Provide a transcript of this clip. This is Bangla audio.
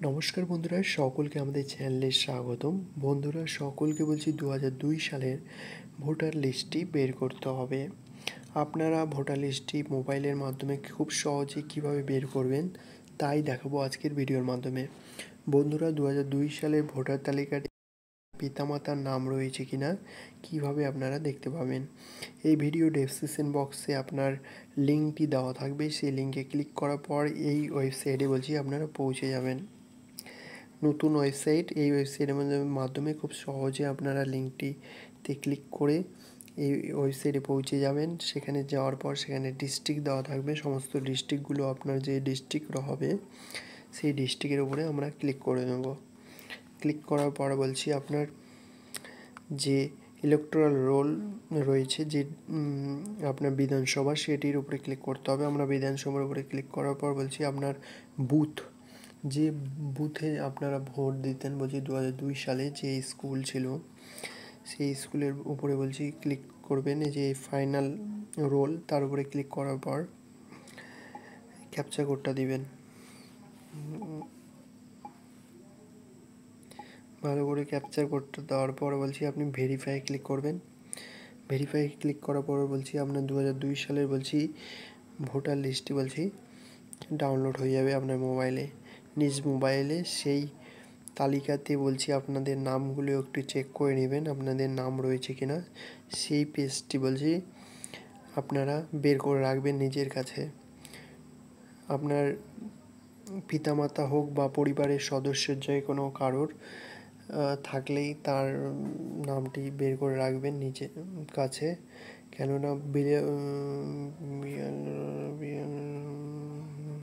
নমস্কার বন্ধুরা, সকলকে আমাদের চ্যানেলে স্বাগতম। বন্ধুরা, সকলকে বলছি 2002 সালের ভোটার লিস্টটি বের করতে হবে। আপনারা ভোটার লিস্টটি মোবাইলের মাধ্যমে খুব সহজে কিভাবে বের করবেন তাই দেখাবো আজকের ভিডিওর মাধ্যমে। বন্ধুরা, 2002 সালের ভোটার তালিকাটি পিতামাতার নাম রয়েছে কিনা কিভাবে আপনারা দেখতে পাবেন। এই ভিডিও ডেসক্রিপশন বক্সে আপনার লিঙ্কটি দেওয়া থাকবে, সেই লিঙ্কে ক্লিক করার পর এই ওয়েবসাইটে বলছি আপনারা পৌঁছে যাবেন। নতুন ওয়েবসাইট, এই ওয়েবসাইটের মাধ্যমে খুব সহজে আপনারা লিঙ্কটিতে ক্লিক করে এই ওয়েবসাইটে পৌঁছে যাবেন। সেখানে যাওয়ার পর সেখানে ডিস্ট্রিক্ট দেওয়া থাকবে, সমস্ত ডিস্ট্রিক্টগুলো আপনার যে ডিস্ট্রিক্ট হবে সেই ডিস্ট্রিক্টের উপরে আমরা ক্লিক করে নেব। ক্লিক করার পর বলছি আপনার যে ইলেকটোরাল রোল রয়েছে, যে আপনার বিধানসভা, সেটির উপরে ক্লিক করতে হবে। আমরা বিধানসভার উপরে ক্লিক করার পর বলছি আপনার বুথ, যে বুথে আপনারা ভোট দিতেন, বলছি 2002 সালে যে স্কুল ছিল সেই স্কুলের উপরে বলছি ক্লিক করবেন। এই যে ফাইনাল রোল, তার উপরে ক্লিক করার পর ক্যাপচা কোডটা দিবেন। ভালো করে ক্যাপচার কোডটা দেওয়ার পর বলছি আপনি ভেরিফাই ক্লিক করবেন। ভেরিফাই ক্লিক করার পর বলছি আপনার 2002 সালের বলছি ভোটার লিস্টটি বলছি ডাউনলোড হয়ে যাবে আপনার মোবাইলে। নিজ মোবাইলে সেই তালিকাতে বলছি আপনাদের নামগুলো একটু চেক করে নেবেন, আপনাদের নাম রয়েছে কিনা। সেই পেজটি বলছি আপনারা বের করে রাখবেন নিজের কাছে। আপনার পিতামাতা হোক বা পরিবারের সদস্যের যে কোনো কারোর থাকলেই তার নামটি বের করে রাখবেন নিজের কাছে, কেননা